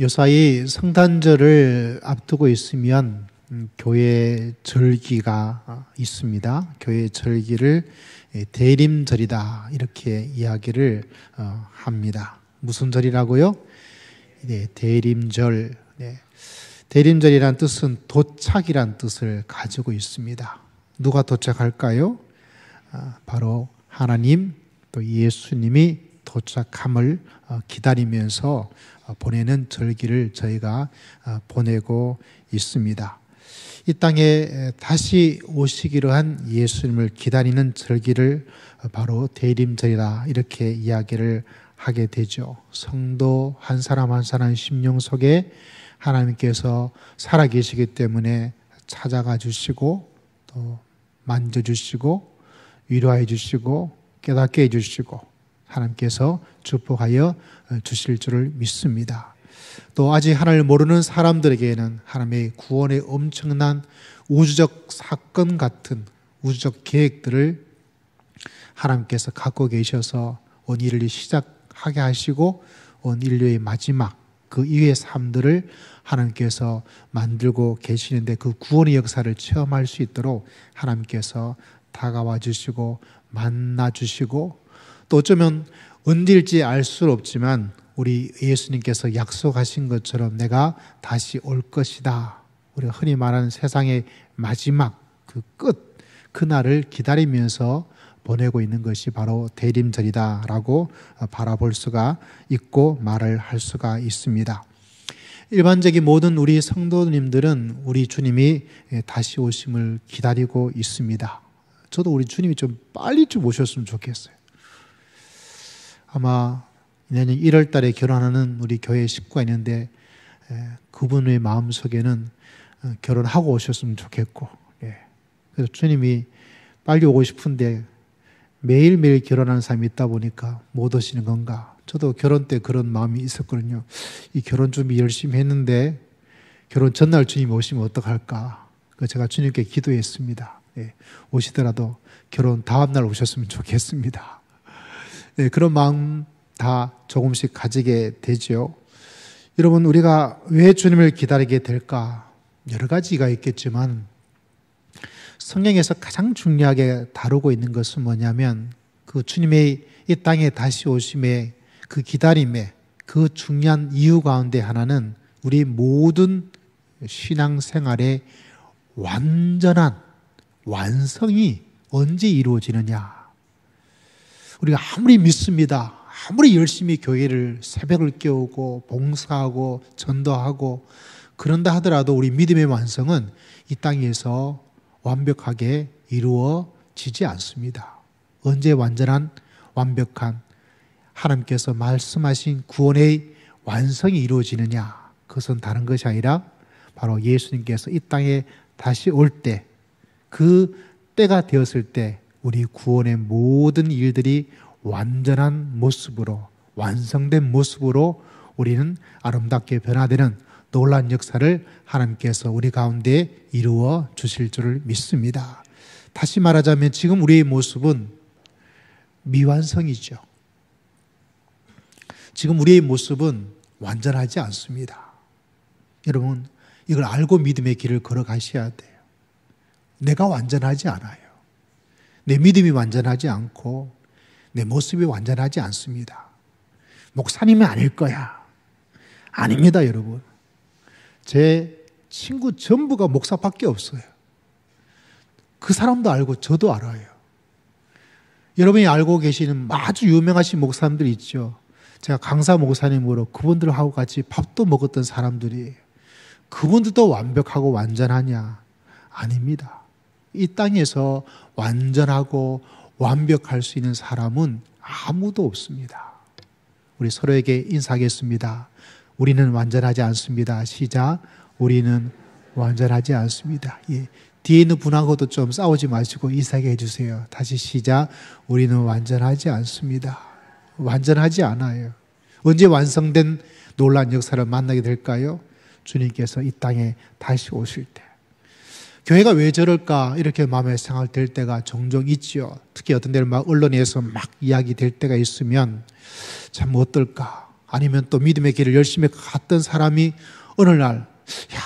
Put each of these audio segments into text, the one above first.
요사이 성탄절을 앞두고 있으면 교회 절기가 있습니다. 교회 절기를 대림절이다 이렇게 이야기를 합니다. 무슨 절이라고요? 네, 대림절. 네. 대림절이란 뜻은 도착이란 뜻을 가지고 있습니다. 누가 도착할까요? 바로 하나님 또 예수님이 도착함을 기다리면서 보내는 절기를 저희가 보내고 있습니다. 이 땅에 다시 오시기로 한 예수님을 기다리는 절기를 바로 대림절이다 이렇게 이야기를 하게 되죠. 성도 한 사람 한 사람 심령 속에 하나님께서 살아계시기 때문에 찾아가 주시고 또 만져주시고 위로해 주시고 깨닫게 해주시고 하나님께서 축복하여 주실 줄을 믿습니다. 또 아직 하나님을 모르는 사람들에게는 하나님의 구원의 엄청난 우주적 사건 같은 우주적 계획들을 하나님께서 갖고 계셔서 온 인류를 시작하게 하시고 온 인류의 마지막 그 이후의 삶들을 하나님께서 만들고 계시는데 그 구원의 역사를 체험할 수 있도록 하나님께서 다가와 주시고 만나 주시고 또 어쩌면 언제일지 알 수 없지만 우리 예수님께서 약속하신 것처럼 내가 다시 올 것이다. 우리가 흔히 말하는 세상의 마지막 그 끝, 그날을 기다리면서 보내고 있는 것이 바로 대림절이다라고 바라볼 수가 있고 말을 할 수가 있습니다. 일반적인 모든 우리 성도님들은 우리 주님이 다시 오심을 기다리고 있습니다. 저도 우리 주님이 좀 빨리 좀 오셨으면 좋겠어요. 아마 내년 1월 달에 결혼하는 우리 교회 식구가 있는데 그분의 마음속에는 결혼하고 오셨으면 좋겠고 그래서 주님이 빨리 오고 싶은데 매일매일 결혼하는 사람이 있다 보니까 못 오시는 건가. 저도 결혼 때 그런 마음이 있었거든요. 이 결혼 준비 열심히 했는데 결혼 전날 주님이 오시면 어떡할까. 그래서 제가 주님께 기도했습니다. 오시더라도 결혼 다음 날 오셨으면 좋겠습니다. 그런 마음 다 조금씩 가지게 되죠. 여러분, 우리가 왜 주님을 기다리게 될까? 여러 가지가 있겠지만 성경에서 가장 중요하게 다루고 있는 것은 뭐냐면 그 주님의 이 땅에 다시 오심의 그 기다림의 그 중요한 이유 가운데 하나는 우리 모든 신앙생활의 완전한 완성이 언제 이루어지느냐. 우리가 아무리 믿습니다. 아무리 열심히 교회를 새벽을 깨우고 봉사하고 전도하고 그런다 하더라도 우리 믿음의 완성은 이 땅에서 완벽하게 이루어지지 않습니다. 언제 완전한 완벽한 하나님께서 말씀하신 구원의 완성이 이루어지느냐. 그것은 다른 것이 아니라 바로 예수님께서 이 땅에 다시 올 때 그 때가 되었을 때 우리 구원의 모든 일들이 완전한 모습으로 완성된 모습으로 우리는 아름답게 변화되는 놀라운 역사를 하나님께서 우리 가운데 이루어 주실 줄을 믿습니다. 다시 말하자면 지금 우리의 모습은 미완성이죠. 지금 우리의 모습은 완전하지 않습니다. 여러분, 이걸 알고 믿음의 길을 걸어가셔야 돼요. 내가 완전하지 않아요. 내 믿음이 완전하지 않고 내 모습이 완전하지 않습니다. 목사님은 아닐 거야. 아닙니다, 여러분. 제 친구 전부가 목사밖에 없어요. 그 사람도 알고 저도 알아요. 여러분이 알고 계시는 아주 유명하신 목사님들이 있죠. 제가 강사 목사님으로 그분들하고 같이 밥도 먹었던 사람들이 그분들도 완벽하고 완전하냐? 아닙니다. 이 땅에서 완전하고 완벽할 수 있는 사람은 아무도 없습니다. 우리 서로에게 인사하겠습니다. 우리는 완전하지 않습니다. 시작. 우리는 완전하지 않습니다. 뒤에 있는 분하고도 좀 싸우지 마시고 인사하게 해주세요. 다시 시작. 우리는 완전하지 않습니다. 완전하지 않아요. 언제 완성된 놀라운 역사를 만나게 될까요? 주님께서 이 땅에 다시 오실 때. 교회가 왜 저럴까 이렇게 마음에 생각될 때가 종종 있죠. 특히 어떤 데는 막 언론에서 막 이야기될 때가 있으면 참 어떨까. 아니면 또 믿음의 길을 열심히 갔던 사람이 어느 날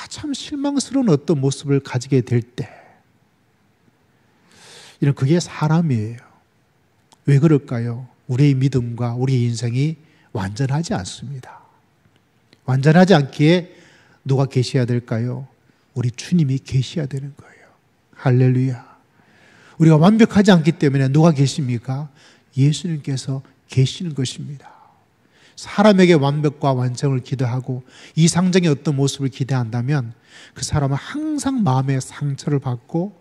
참 실망스러운 어떤 모습을 가지게 될 때, 이런 그게 사람이에요. 왜 그럴까요? 우리의 믿음과 우리의 인생이 완전하지 않습니다. 완전하지 않기에 누가 계셔야 될까요? 우리 주님이 계셔야 되는 거예요. 할렐루야. 우리가 완벽하지 않기 때문에 누가 계십니까? 예수님께서 계시는 것입니다. 사람에게 완벽과 완성을 기대하고 이상적인 어떤 모습을 기대한다면 그 사람은 항상 마음의 상처를 받고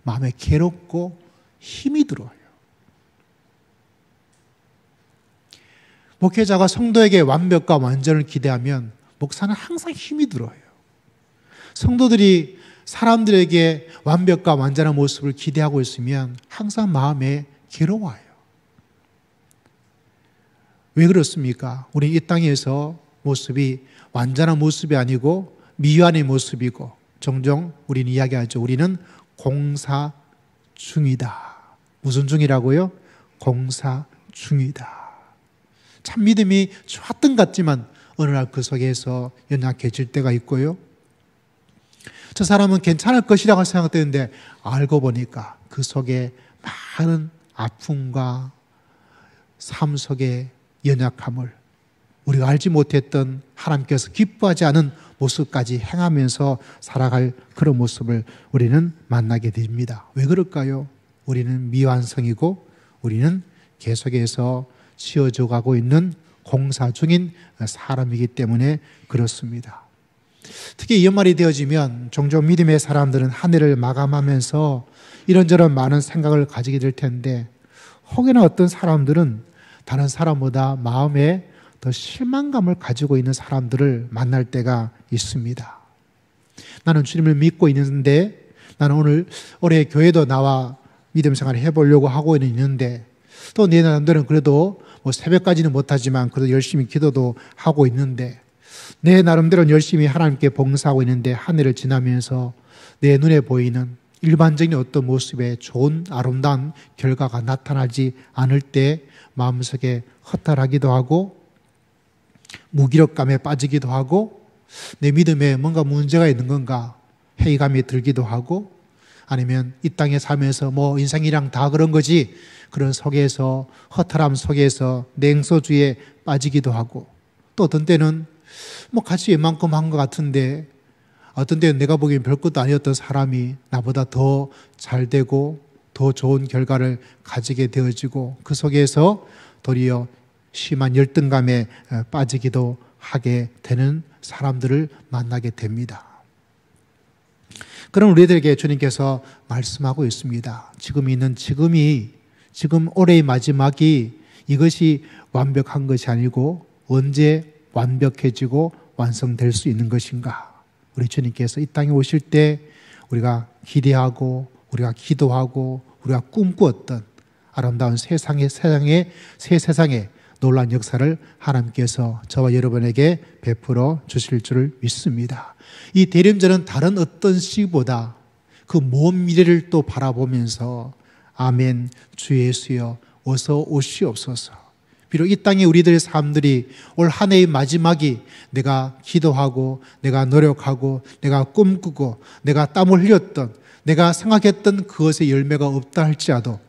마음에 괴롭고 힘이 들어요. 목회자가 성도에게 완벽과 완전을 기대하면 목사는 항상 힘이 들어요. 성도들이 사람들에게 완벽과 완전한 모습을 기대하고 있으면 항상 마음에 괴로워요. 왜 그렇습니까? 우리 이 땅에서 모습이 완전한 모습이 아니고 미완의 모습이고, 종종 우리는 이야기하죠. 우리는 공사 중이다. 무슨 중이라고요? 공사 중이다. 참 믿음이 좋았던 것 같지만 어느 날 그 속에서 연약해질 때가 있고요. 저 사람은 괜찮을 것이라고 생각되는데 알고 보니까 그 속에 많은 아픔과 삶 속에 연약함을, 우리가 알지 못했던 하나님께서 기뻐하지 않은 모습까지 행하면서 살아갈 그런 모습을 우리는 만나게 됩니다. 왜 그럴까요? 우리는 미완성이고 우리는 계속해서 지어져 가고 있는 공사 중인 사람이기 때문에 그렇습니다. 특히 연말이 되어지면 종종 믿음의 사람들은 한 해를 마감하면서 이런저런 많은 생각을 가지게 될 텐데, 혹여나 어떤 사람들은 다른 사람보다 마음에 더 실망감을 가지고 있는 사람들을 만날 때가 있습니다. 나는 주님을 믿고 있는데, 나는 올해 교회도 나와 믿음 생활을 해보려고 하고 있는데, 또 내 나름대로는 그래도 새벽까지는 못하지만 그래도 열심히 기도도 하고 있는데, 내 나름대로는 열심히 하나님께 봉사하고 있는데 한 해를 지나면서 내 눈에 보이는 일반적인 어떤 모습의 좋은 아름다운 결과가 나타나지 않을 때 마음속에 허탈하기도 하고 무기력감에 빠지기도 하고 내 믿음에 뭔가 문제가 있는 건가 회의감이 들기도 하고, 아니면 이 땅에 살면서 인생이랑 다 그런 거지, 그런 속에서 허탈함 속에서 냉소주의에 빠지기도 하고, 또 어떤 때는 같이 웬만큼 한 것 같은데 어떤 때는 내가 보기엔 별것도 아니었던 사람이 나보다 더 잘 되고 더 좋은 결과를 가지게 되어지고, 그 속에서 도리어 심한 열등감에 빠지기도 하게 되는 사람들을 만나게 됩니다. 그럼 우리들에게 주님께서 말씀하고 있습니다. 지금 올해의 마지막이 이것이 완벽한 것이 아니고 언제 완벽해지고 완성될 수 있는 것인가? 우리 주님께서 이 땅에 오실 때 우리가 기대하고 우리가 기도하고 우리가 꿈꾸었던 아름다운 새 세상의 놀라운 역사를 하나님께서 저와 여러분에게 베풀어 주실 줄을 믿습니다. 이 대림절은 다른 어떤 시기보다 그 먼 미래를 또 바라보면서 아멘, 주 예수여 어서 오시옵소서. 비록 이 땅에 우리들의 삶들이 올 한 해의 마지막이 내가 기도하고 내가 노력하고 내가 꿈꾸고 내가 땀을 흘렸던 내가 생각했던 그것의 열매가 없다 할지라도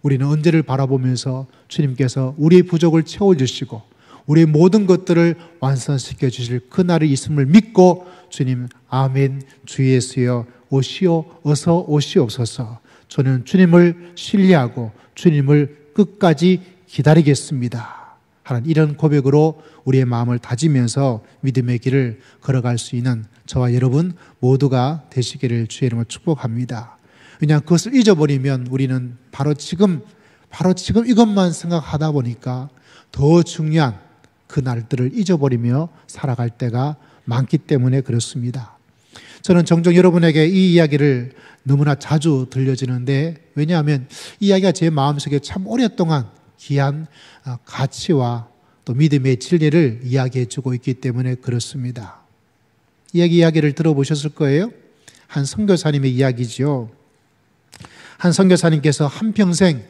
우리는 언제를 바라보면서 주님께서 우리의 부족을 채워주시고 우리의 모든 것들을 완성시켜 주실 그날이 있음을 믿고 주님 아멘, 주 예수여 오시오 어서 오시옵소서. 저는 주님을 신뢰하고 주님을 끝까지 기다리겠습니다 하는 이런 고백으로 우리의 마음을 다지면서 믿음의 길을 걸어갈 수 있는 저와 여러분 모두가 되시기를 주의 이름으로 축복합니다. 그냥 그것을 잊어버리면 우리는 바로 지금 이것만 생각하다 보니까 더 중요한 그 날들을 잊어버리며 살아갈 때가 많기 때문에 그렇습니다. 저는 종종 여러분에게 이 이야기를 너무나 자주 들려주는데, 왜냐하면 이 이야기가 제 마음속에 참 오랫동안 귀한 가치와 또 믿음의 진리를 이야기해 주고 있기 때문에 그렇습니다. 이야기를 들어보셨을 거예요. 한 선교사님의 이야기죠. 한 선교사님께서 한평생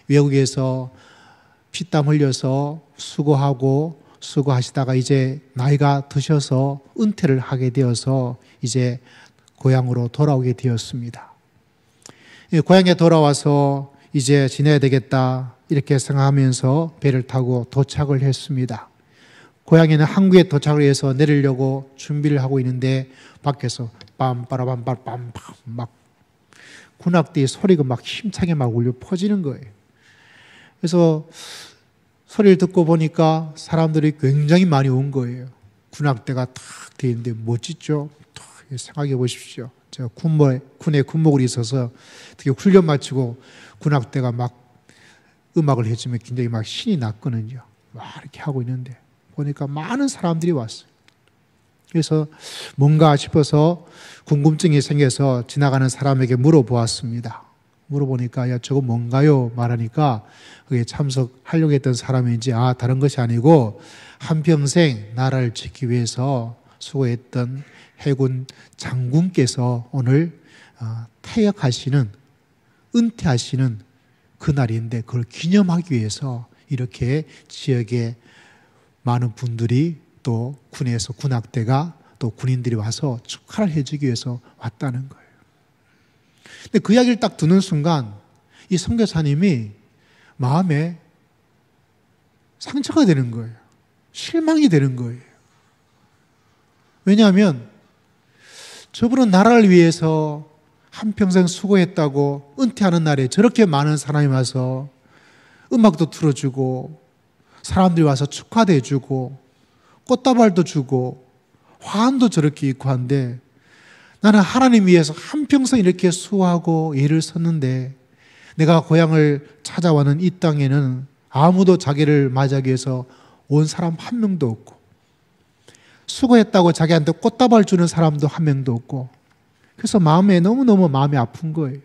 외국에서 피땀 흘려서 수고하고 수고하시다가 이제 나이가 드셔서 은퇴를 하게 되어서 이제 고향으로 돌아오게 되었습니다. 고향에 돌아와서 이제 지내야 되겠다 이렇게 생각하면서 배를 타고 도착을 했습니다. 고향에는 항구에 도착을 해서 내리려고 준비를 하고 있는데 밖에서 빰빠라빰빰빰 막 군악대의 소리가 막 힘차게 막 울려 퍼지는 거예요. 그래서 소리를 듣고 보니까 사람들이 굉장히 많이 온 거예요. 군악대가 탁 되어 있는데 멋지죠? 생각해 보십시오. 제가 군에 군복을 있어서 되게 훈련 마치고 군악대가 막 음악을 해주면 굉장히 막 신이 났거든요. 막 이렇게 하고 있는데 보니까 많은 사람들이 왔어요. 그래서 뭔가 싶어서 궁금증이 생겨서 지나가는 사람에게 물어보았습니다. 물어보니까 야 저거 뭔가요? 말하니까 그게 참석하려고 했던 사람인지 다른 것이 아니고 한평생 나라를 지키기 위해서 수고했던 해군 장군께서 오늘 퇴역하시는 은퇴하시는 그날인데 그걸 기념하기 위해서 이렇게 지역에 많은 분들이 또 군에서 군악대가 또 군인들이 와서 축하를 해주기 위해서 왔다는 거예요. 근데 그 이야기를 딱 듣는 순간 이 선교사님이 마음에 상처가 되는 거예요. 실망이 되는 거예요. 왜냐하면 저분은 나라를 위해서 한평생 수고했다고 은퇴하는 날에 저렇게 많은 사람이 와서 음악도 틀어주고 사람들이 와서 축하도 해주고 꽃다발도 주고 화환도 저렇게 있고 한데 나는 하나님 위해서 한평생 이렇게 수고하고 애를 썼는데 내가 고향을 찾아와는 이 땅에는 아무도 자기를 맞이하기 위해서 온 사람 한 명도 없고 수고했다고 자기한테 꽃다발 주는 사람도 한 명도 없고 그래서 너무너무 마음이 아픈 거예요.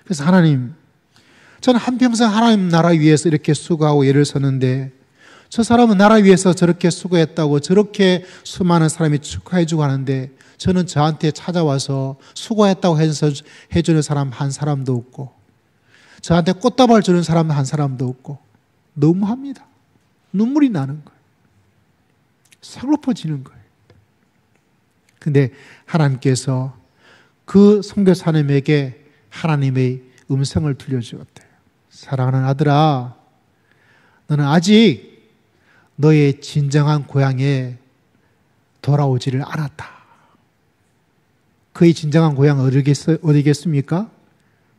그래서 하나님, 저는 한평생 하나님 나라 위해서 이렇게 수고하고 애를 썼는데 저 사람은 나라 위해서 저렇게 수고했다고 저렇게 수많은 사람이 축하해주고 하는데 저는 저한테 찾아와서 수고했다고 해서 해주는 사람 한 사람도 없고 저한테 꽃다발 주는 사람 한 사람도 없고 너무합니다. 눈물이 나는 거예요. 서글퍼지는 거예요. 근데 하나님께서 그 선교사님에게 하나님의 음성을 들려주었대요. 사랑하는 아들아, 너는 아직 너의 진정한 고향에 돌아오지를 않았다. 그의 진정한 고향은 어디겠습니까?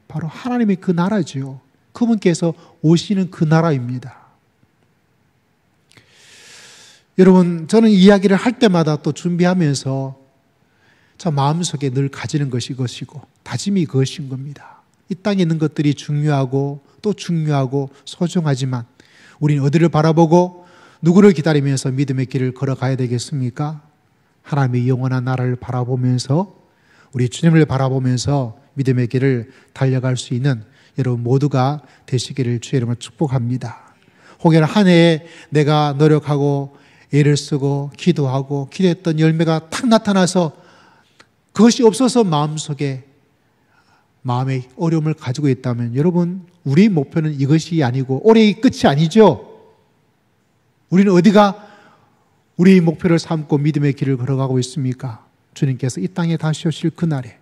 바로 하나님의 그 나라지요. 그분께서 오시는 그 나라입니다. 여러분, 저는 이야기를 할 때마다 또 준비하면서 저 마음속에 늘 가지는 것이 것이고 다짐이 그것인 겁니다. 이 땅에 있는 것들이 중요하고 또 중요하고 소중하지만 우리는 어디를 바라보고 누구를 기다리면서 믿음의 길을 걸어가야 되겠습니까? 하나님의 영원한 나라를 바라보면서 우리 주님을 바라보면서 믿음의 길을 달려갈 수 있는 여러분 모두가 되시기를 주의 이름으로 축복합니다. 혹여 한 해에 내가 노력하고 애를 쓰고 기도하고 기도했던 열매가 탁 나타나서 그것이 없어서 마음의 어려움을 가지고 있다면 여러분 우리 목표는 이것이 아니고 올해의 끝이 아니죠. 우리는 어디가 우리의 목표를 삼고 믿음의 길을 걸어가고 있습니까? 주님께서 이 땅에 다시 오실 그날에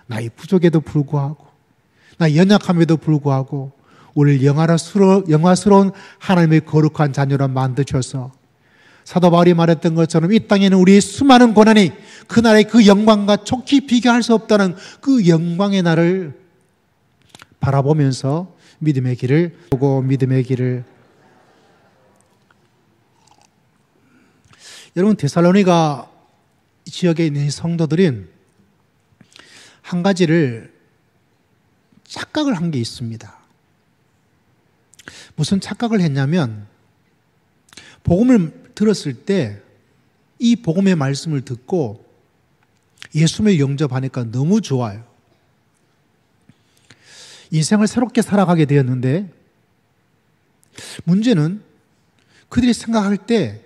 나의 부족에도 불구하고 나의 연약함에도 불구하고 우리를 영화스러운 하나님의 거룩한 자녀로 만드셔서 사도 바울이 말했던 것처럼 이 땅에는 우리의 수많은 고난이 그날의 그 영광과 촉히 비교할 수 없다는 그 영광의 날을 바라보면서 믿음의 길을 보고 믿음의 길을 여러분 데살로니가 지역에 있는 성도들은 한 가지를 착각을 한 게 있습니다. 무슨 착각을 했냐면 복음을 들었을 때 이 복음의 말씀을 듣고 예수님을 영접하니까 너무 좋아요. 인생을 새롭게 살아가게 되었는데 문제는 그들이 생각할 때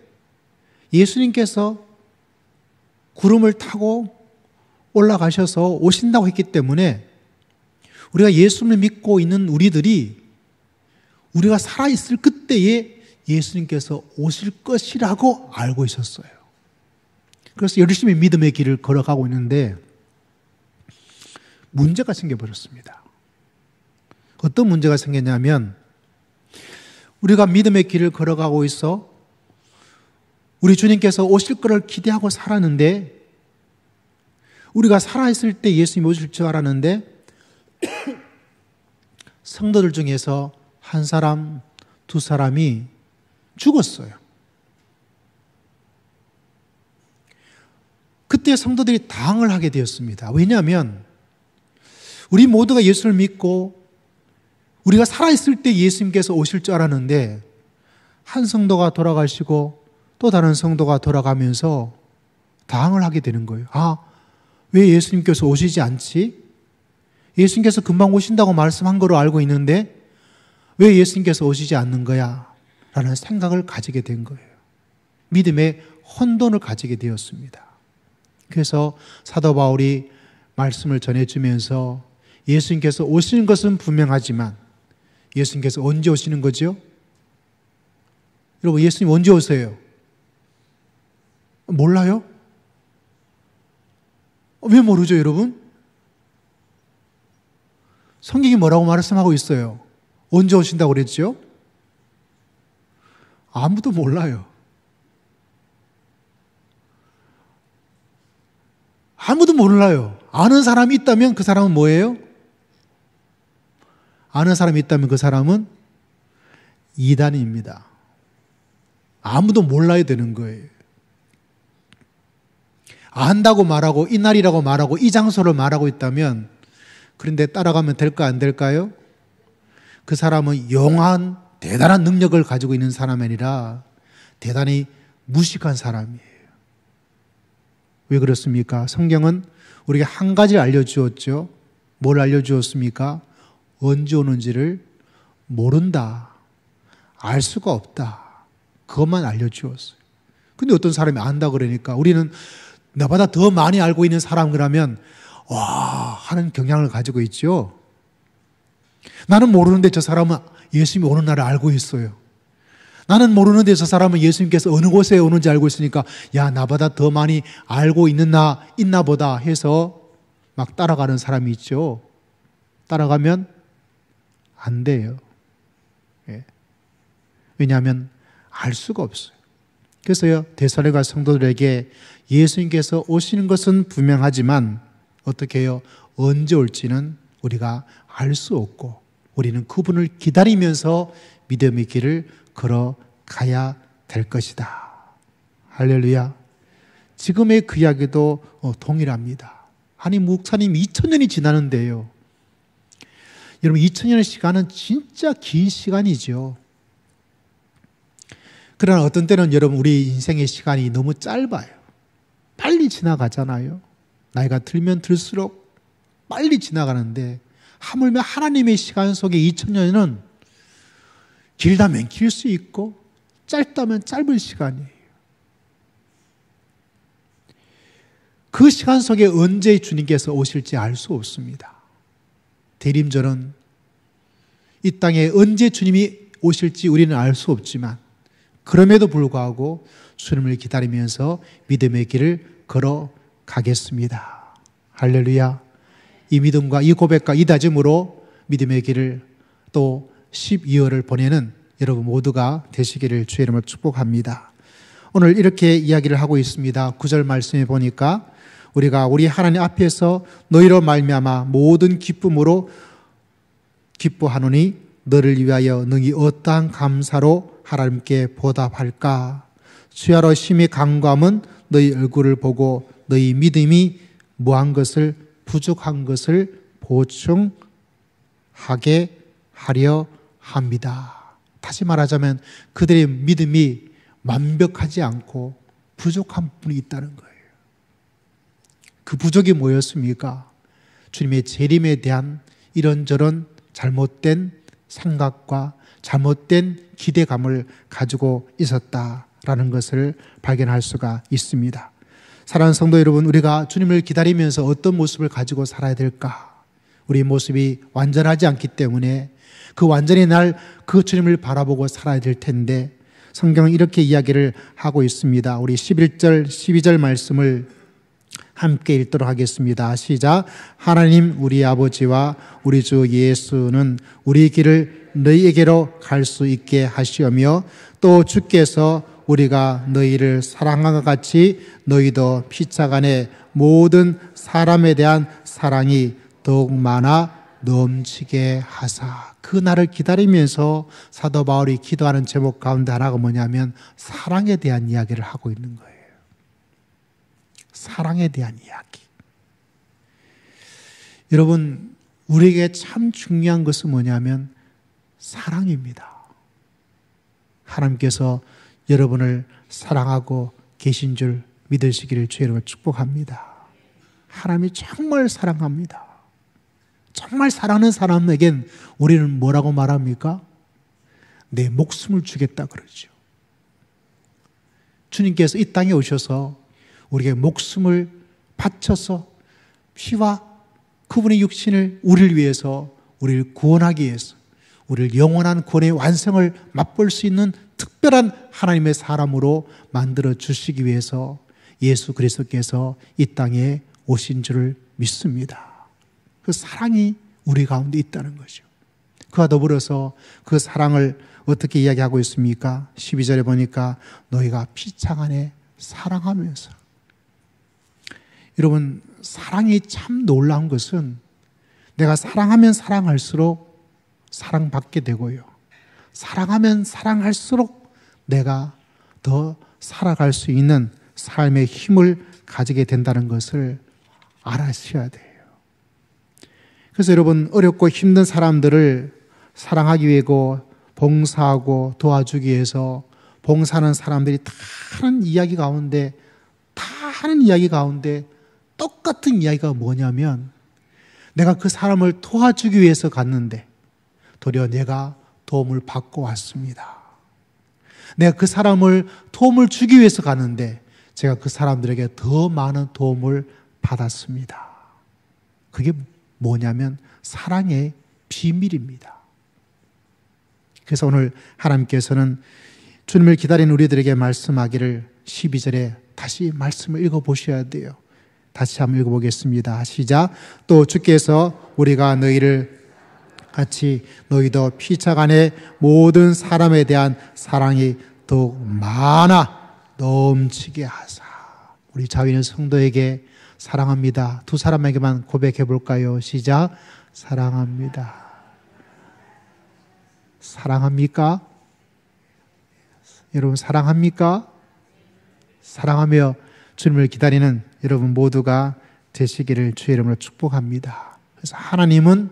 예수님께서 구름을 타고 올라가셔서 오신다고 했기 때문에 우리가 예수님을 믿고 있는 우리들이 우리가 살아있을 그때에 예수님께서 오실 것이라고 알고 있었어요. 그래서 열심히 믿음의 길을 걸어가고 있는데 문제가 생겨버렸습니다. 어떤 문제가 생겼냐면 우리가 믿음의 길을 걸어가고 있어 우리 주님께서 오실 것을 기대하고 살았는데 우리가 살아있을 때 예수님이 오실 줄 알았는데 성도들 중에서 한 사람, 두 사람이 죽었어요. 그때 성도들이 당을 하게 되었습니다. 왜냐하면 우리 모두가 예수를 믿고 우리가 살아있을 때 예수님께서 오실 줄 알았는데 한 성도가 돌아가시고 또 다른 성도가 돌아가면서 당을 하게 되는 거예요. 아, 왜 예수님께서 오시지 않지? 예수님께서 금방 오신다고 말씀한 거로 알고 있는데 왜 예수님께서 오시지 않는 거야? 라는 생각을 가지게 된 거예요. 믿음의 혼돈을 가지게 되었습니다. 그래서 사도 바울이 말씀을 전해주면서 예수님께서 오시는 것은 분명하지만 예수님께서 언제 오시는 거죠? 여러분, 예수님 언제 오세요? 몰라요? 왜 모르죠, 여러분? 성경이 뭐라고 말씀하고 있어요? 언제 오신다고 그랬죠? 아무도 몰라요. 아무도 몰라요. 아는 사람이 있다면 그 사람은 뭐예요? 아는 사람이 있다면 그 사람은 이단입니다. 아무도 몰라야 되는 거예요. 안다고 말하고 이 날이라고 말하고 이 장소를 말하고 있다면 그런데 따라가면 될까 안 될까요? 그 사람은 영한 대단한 능력을 가지고 있는 사람이 아니라 대단히 무식한 사람이에요. 왜 그렇습니까? 성경은 우리에게 한 가지 알려주었죠. 뭘 알려주었습니까? 언제 오는지를 모른다. 알 수가 없다. 그것만 알려주었어요. 근데 어떤 사람이 안다 그러니까 우리는 나보다 더 많이 알고 있는 사람 그러면 와 하는 경향을 가지고 있죠. 나는 모르는데 저 사람은 예수님이 오는 날을 알고 있어요. 나는 모르는데 저 사람은 예수님께서 어느 곳에 오는지 알고 있으니까 야 나보다 더 많이 알고 있나 보다 해서 막 따라가는 사람이 있죠. 따라가면 안 돼요. 예. 왜냐하면 알 수가 없어요. 그래서요 데살로니가 성도들에게 예수님께서 오시는 것은 분명하지만 어떻게 해요? 언제 올지는 우리가 알 수 없고 우리는 그분을 기다리면서 믿음의 길을 걸어가야 될 것이다. 할렐루야. 지금의 그 이야기도 동일합니다. 아니 목사님 2000년이 지나는데요. 여러분 2000년의 시간은 진짜 긴 시간이죠. 그러나 어떤 때는 여러분 우리 인생의 시간이 너무 짧아요. 빨리 지나가잖아요. 나이가 들면 들수록 빨리 지나가는데 하물며 하나님의 시간 속에 2000년은 길다면 길 수 있고 짧다면 짧은 시간이에요. 그 시간 속에 언제 주님께서 오실지 알 수 없습니다. 대림절은 이 땅에 언제 주님이 오실지 우리는 알 수 없지만 그럼에도 불구하고 주님을 기다리면서 믿음의 길을 걸어가겠습니다. 할렐루야. 이 믿음과 이 고백과 이 다짐으로 믿음의 길을 또 12월을 보내는 여러분 모두가 되시기를 주의 이름으로 축복합니다. 오늘 이렇게 이야기를 하고 있습니다. 9절 말씀에 보니까 우리가 우리 하나님 앞에서 너희로 말미암아 모든 기쁨으로 기뻐하노니 너를 위하여 능히 어떠한 감사로 하나님께 보답할까? 주야로 심히 간구함은 너희 얼굴을 보고 너희 믿음이 무한 것을 부족한 것을 보충하게 하려 합니다. 다시 말하자면 그들의 믿음이 완벽하지 않고 부족한 부분이 있다는 거예요. 그 부족이 뭐였습니까? 주님의 재림에 대한 이런저런 잘못된 생각과 잘못된 기대감을 가지고 있었다라는 것을 발견할 수가 있습니다. 사랑하는 성도 여러분, 우리가 주님을 기다리면서 어떤 모습을 가지고 살아야 될까? 우리 모습이 완전하지 않기 때문에 그 완전히 날 그 주님을 바라보고 살아야 될 텐데 성경은 이렇게 이야기를 하고 있습니다. 우리 11절, 12절 말씀을 함께 읽도록 하겠습니다. 시작. 하나님 우리 아버지와 우리 주 예수는 우리 길을 너희에게로 갈 수 있게 하시오며 또 주께서 우리가 너희를 사랑한 것 같이 너희도 피차간에 모든 사람에 대한 사랑이 더욱 많아 넘치게 하사. 그 날을 기다리면서 사도 바울이 기도하는 제목 가운데 하나가 뭐냐면 사랑에 대한 이야기를 하고 있는 거예요. 사랑에 대한 이야기. 여러분, 우리에게 참 중요한 것은 뭐냐면 사랑입니다. 하나님께서 여러분을 사랑하고 계신 줄 믿으시기를 주의 이름으로 축복합니다. 하나님이 정말 사랑합니다. 정말 사랑하는 사람에겐 우리는 뭐라고 말합니까? 내 목숨을 주겠다 그러죠. 주님께서 이 땅에 오셔서 우리에게 목숨을 바쳐서 피와 그분의 육신을 우리를 위해서 우리를 구원하기 위해서 우리를 영원한 구원의 완성을 맛볼 수 있는 특별한 하나님의 사람으로 만들어 주시기 위해서 예수 그리스도께서 이 땅에 오신 줄을 믿습니다. 그 사랑이 우리 가운데 있다는 거죠. 그와 더불어서 그 사랑을 어떻게 이야기하고 있습니까? 12절에 보니까 너희가 피창 안에 사랑하면서. 여러분, 사랑이 참 놀라운 것은 내가 사랑하면 사랑할수록 사랑받게 되고요. 사랑하면 사랑할수록 내가 더 살아갈 수 있는 삶의 힘을 가지게 된다는 것을 알아셔야 돼요. 그래서 여러분, 어렵고 힘든 사람들을 사랑하기 위해서 봉사하고 도와주기 위해서 봉사하는 사람들이 다 하는 이야기 가운데 똑같은 이야기가 뭐냐면 내가 그 사람을 도와주기 위해서 갔는데 도리어 내가 도움을 받고 왔습니다. 내가 그 사람을 도움을 주기 위해서 갔는데 제가 그 사람들에게 더 많은 도움을 받았습니다. 그게 뭐냐면 사랑의 비밀입니다. 그래서 오늘 하나님께서는 주님을 기다리는 우리들에게 말씀하기를 12절에 다시 말씀을 읽어보셔야 돼요. 다시 한번 읽어보겠습니다. 시작. 또 주께서 우리가 너희를 같이 너희도 피차간에 모든 사람에 대한 사랑이 더욱 많아 넘치게 하사. 우리 자위는 성도에게 사랑합니다. 두 사람에게만 고백해 볼까요? 시작. 사랑합니다. 사랑합니까? 여러분 사랑합니까? 사랑하며 주님을 기다리는 여러분 모두가 되시기를 주의 이름으로 축복합니다. 그래서 하나님은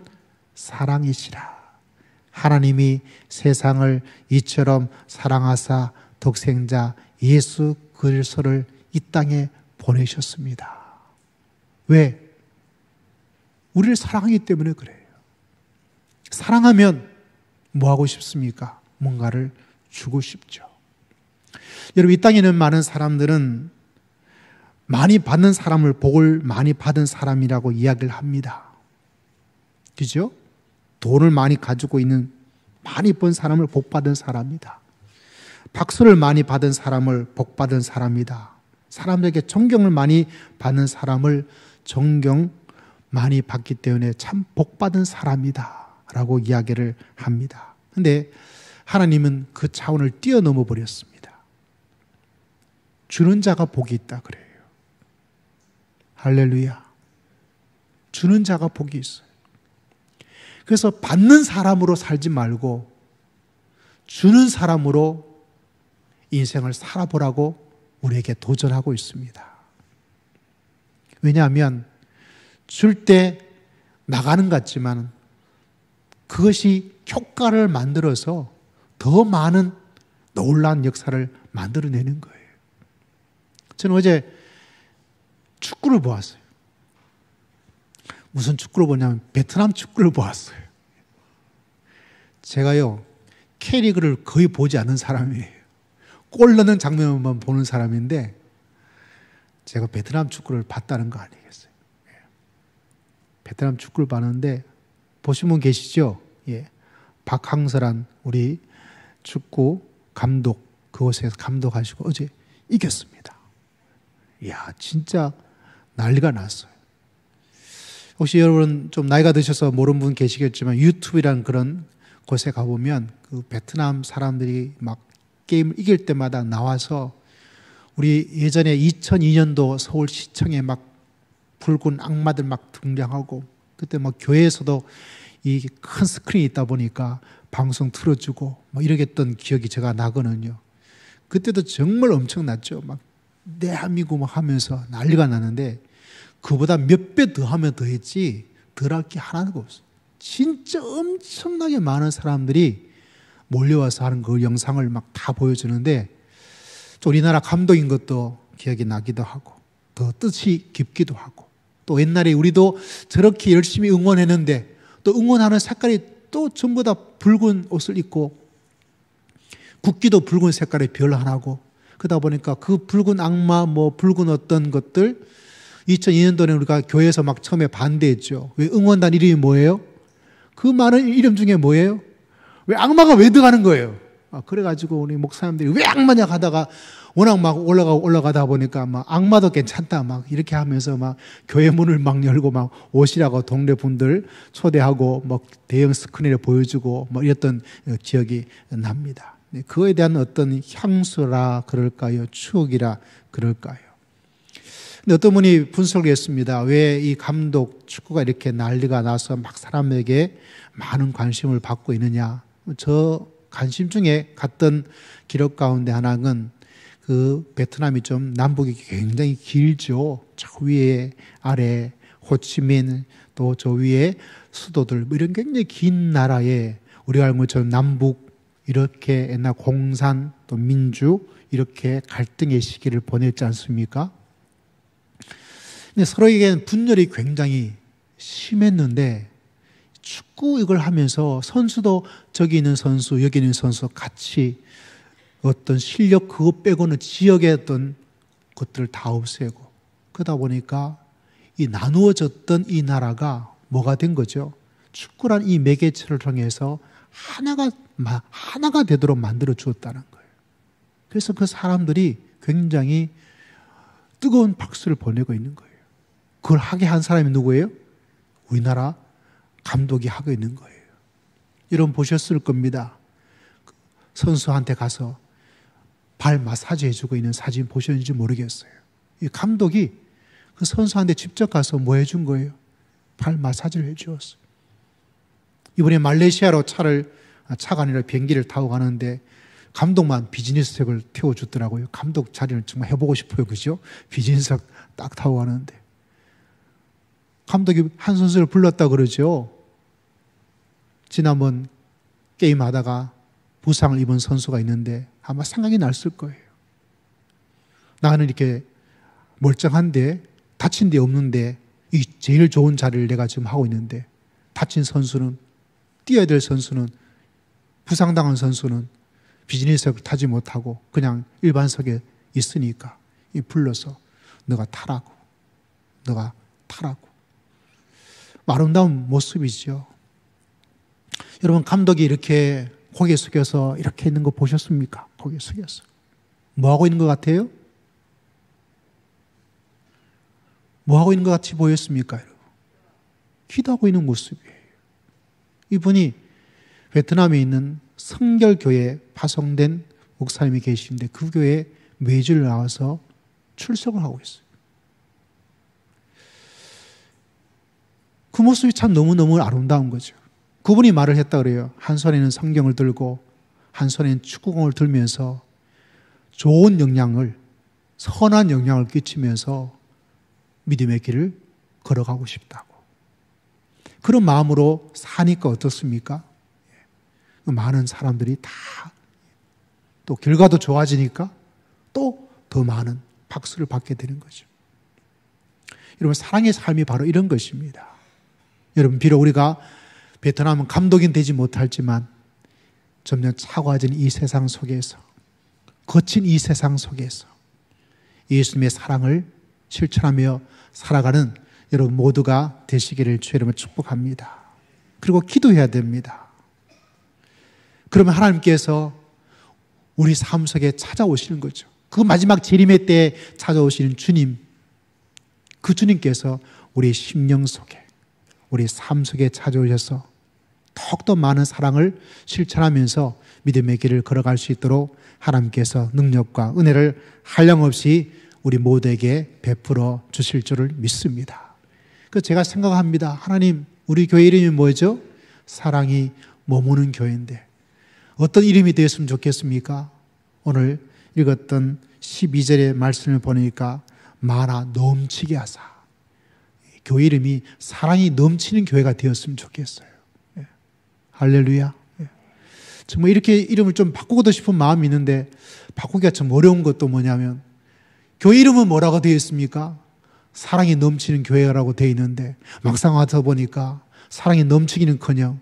사랑이시라. 하나님이 세상을 이처럼 사랑하사 독생자 예수 그리스도를 이 땅에 보내셨습니다. 왜? 우리를 사랑하기 때문에 그래요. 사랑하면 뭐 하고 싶습니까? 뭔가를 주고 싶죠. 여러분, 이 땅에 있는 많은 사람들은 많이 받는 사람을 복을 많이 받은 사람이라고 이야기를 합니다. 그죠? 돈을 많이 가지고 있는 많이 번 사람을 복 받은 사람이다. 박수를 많이 받은 사람을 복 받은 사람이다. 사람들에게 존경을 많이 받는 사람을 존경 많이 받기 때문에 참 복 받은 사람이다 라고 이야기를 합니다. 그런데 하나님은 그 차원을 뛰어넘어 버렸습니다. 주는 자가 복이 있다 그래요. 할렐루야. 주는 자가 복이 있어요. 그래서 받는 사람으로 살지 말고 주는 사람으로 인생을 살아보라고 우리에게 도전하고 있습니다. 왜냐하면 줄 때 나가는 것 같지만 그것이 효과를 만들어서 더 많은 놀라운 역사를 만들어내는 거예요. 저는 어제 축구를 보았어요. 무슨 축구를 보냐면 베트남 축구를 보았어요. 제가요, K리그를 거의 보지 않는 사람이에요. 골 넣는 장면만 보는 사람인데 제가 베트남 축구를 봤다는 거 아니겠어요? 베트남 축구를 봤는데 보신 분 계시죠? 예. 박항서란 우리 축구 감독, 그곳에서 감독하시고 어제 이겼습니다. 이야, 진짜 난리가 났어요. 혹시 여러분 좀 나이가 드셔서 모르는 분 계시겠지만 유튜브라는 그런 곳에 가보면 그 베트남 사람들이 막 게임을 이길 때마다 나와서 우리 예전에 2002년도 서울시청에 막 붉은 악마들 막 등장하고 그때 막 교회에서도 이 큰 스크린이 있다 보니까 방송 틀어주고 뭐 이렇게 했던 기억이 제가 나거든요. 그때도 정말 엄청났죠. 막 대한민국 막 하면서 난리가 나는데 그보다 몇 배 더 하면 더 했지 덜할 게 하나도 없어요. 진짜 엄청나게 많은 사람들이 몰려와서 하는 그 영상을 막 다 보여주는데 우리나라 감독인 것도 기억이 나기도 하고 더 뜻이 깊기도 하고 또 옛날에 우리도 저렇게 열심히 응원했는데 또 응원하는 색깔이 또 전부 다 붉은 옷을 입고 국기도 붉은 색깔의 별 하나고 그러다 보니까 그 붉은 악마 뭐 붉은 어떤 것들 2002년도에 우리가 교회에서 막 처음에 반대했죠. 왜 응원단 이름이 뭐예요? 그 많은 이름 중에 뭐예요? 왜 악마가 왜 들어가는 거예요? 그래가지고 우리 목사님들이 왜 악마냐 하다가 워낙 막 올라가다 보니까 막 악마도 괜찮다 막 이렇게 하면서 막 교회 문을 막 열고 막 오시라고 동네 분들 초대하고 막 대형 스크린에 보여주고 뭐 이랬던 기억이 납니다. 그거에 대한 어떤 향수라 그럴까요? 추억이라 그럴까요? 근데 어떤 분이 분석을 했습니다. 왜 이 감독 축구가 이렇게 난리가 나서 막 사람에게 많은 관심을 받고 있느냐. 저 관심 중에 갔던 기록 가운데 하나는 그 베트남이 좀 남북이 굉장히 길죠. 저 위에 아래 호치민 또 저 위에 수도들 뭐 이런 굉장히 긴 나라에 우리가 알고 있는 남북 이렇게 옛날 공산 또 민주 이렇게 갈등의 시기를 보냈지 않습니까? 근데 서로에게는 분열이 굉장히 심했는데 축구 이걸 하면서 선수도 저기 있는 선수 여기 있는 선수 같이 어떤 실력 그거 빼고는 지역의 어떤 것들을 다 없애고 그러다 보니까 이 나누어졌던 이 나라가 뭐가 된 거죠? 축구란 이 매개체를 통해서 하나가 되도록 만들어 주었다는 거예요. 그래서 그 사람들이 굉장히 뜨거운 박수를 보내고 있는 거예요. 그걸 하게 한 사람이 누구예요? 우리나라 감독이 하고 있는 거예요. 여러분 보셨을 겁니다. 선수한테 가서 발 마사지 해주고 있는 사진 보셨는지 모르겠어요. 이 감독이 그 선수한테 직접 가서 뭐 해준 거예요? 발 마사지를 해주었어요. 이번에 말레이시아로 차가 아니라 비행기를 타고 가는데 감독만 비즈니스석을 태워주더라고요. 감독 자리는 정말 해보고 싶어요. 그죠? 비즈니스석 딱 타고 가는데. 감독이 한 선수를 불렀다 그러죠. 지난번 게임하다가 부상을 입은 선수가 있는데 아마 생각이 났을 거예요. 나는 이렇게 멀쩡한데 다친 데 없는데 이 제일 좋은 자리를 내가 지금 하고 있는데 다친 선수는 뛰어야 될 선수는 부상당한 선수는 비즈니스석을 타지 못하고 그냥 일반석에 있으니까 이 불러서 너가 타라고 아름다운 모습이죠. 여러분 감독이 이렇게 고개 숙여서 이렇게 있는 거 보셨습니까? 고개 숙여서 뭐 하고 있는 것 같아요? 뭐 하고 있는 것 같이 보였습니까? 여러분? 기도하고 있는 모습이에요. 이분이 베트남에 있는 성결교회에 파송된 목사님이 계시는데 그 교회에 매주 나와서 출석을 하고 있어요. 그 모습이 참 너무너무 아름다운 거죠. 그분이 말을 했다 그래요. 한 손에는 성경을 들고 한 손에는 축구공을 들면서 좋은 영향을 선한 영향을 끼치면서 믿음의 길을 걸어가고 싶다고. 그런 마음으로 사니까 어떻습니까? 많은 사람들이 다 또 결과도 좋아지니까 또 더 많은 박수를 받게 되는 거죠. 여러분 사랑의 삶이 바로 이런 것입니다. 여러분 비록 우리가 베트남은 감독이 되지 못할지만 점점 차가워진 이 세상 속에서 거친 이 세상 속에서 예수님의 사랑을 실천하며 살아가는 여러분 모두가 되시기를 주의 이름으로 축복합니다. 그리고 기도해야 됩니다. 그러면 하나님께서 우리 삶 속에 찾아오시는 거죠. 그 마지막 재림의 때에 찾아오시는 주님, 그 주님께서 우리 심령 속에, 우리 삶 속에 찾아오셔서 더욱더 많은 사랑을 실천하면서 믿음의 길을 걸어갈 수 있도록 하나님께서 능력과 은혜를 한량없이 우리 모두에게 베풀어 주실 줄을 믿습니다. 그래서 제가 생각합니다. 하나님, 우리 교회 이름이 뭐죠? 사랑이 머무는 교회인데 어떤 이름이 되었으면 좋겠습니까? 오늘 읽었던 12절의 말씀을 보니까 많아 넘치게 하사, 교회 이름이 사랑이 넘치는 교회가 되었으면 좋겠어요. 예. 할렐루야. 예. 정말 이렇게 이름을 좀 바꾸고도 싶은 마음이 있는데 바꾸기가 좀 어려운 것도 뭐냐면, 교회 이름은 뭐라고 되어 있습니까? 사랑이 넘치는 교회라고 되어 있는데 막상 와서 보니까 사랑이 넘치기는커녕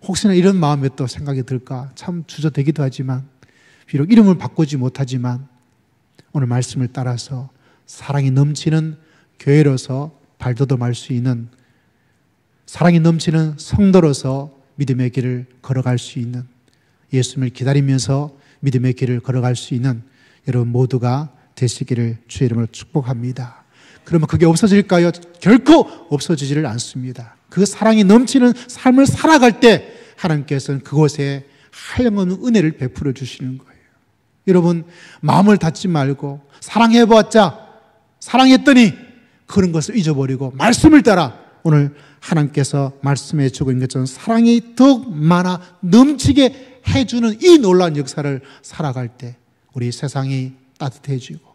혹시나 이런 마음에 또 생각이 들까 참 주저되기도 하지만, 비록 이름을 바꾸지 못하지만 오늘 말씀을 따라서 사랑이 넘치는 교회로서 발돋움할 수 있는, 사랑이 넘치는 성도로서 믿음의 길을 걸어갈 수 있는, 예수님을 기다리면서 믿음의 길을 걸어갈 수 있는 여러분 모두가 되시기를 주의 이름으로 축복합니다. 그러면 그게 없어질까요? 결코 없어지지를 않습니다. 그 사랑이 넘치는 삶을 살아갈 때 하나님께서는 그곳에 한량없는 은혜를 베풀어 주시는 거예요. 여러분, 마음을 닫지 말고 사랑해봤자, 사랑했더니 그런 것을 잊어버리고 말씀을 따라 오늘 하나님께서 말씀해 주고 있는 것처럼 사랑이 더욱 많아 넘치게 해주는 이 놀라운 역사를 살아갈 때 우리 세상이 따뜻해지고,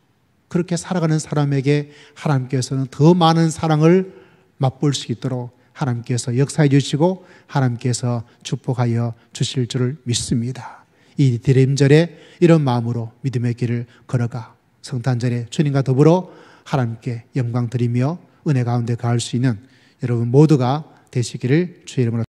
그렇게 살아가는 사람에게 하나님께서는 더 많은 사랑을 맛볼 수 있도록 하나님께서 역사해 주시고 하나님께서 축복하여 주실 줄을 믿습니다. 이 드림절에 이런 마음으로 믿음의 길을 걸어가 성탄절에 주님과 더불어 하나님께 영광 드리며 은혜 가운데 가할 수 있는 여러분 모두가 되시기를 주의 이름으로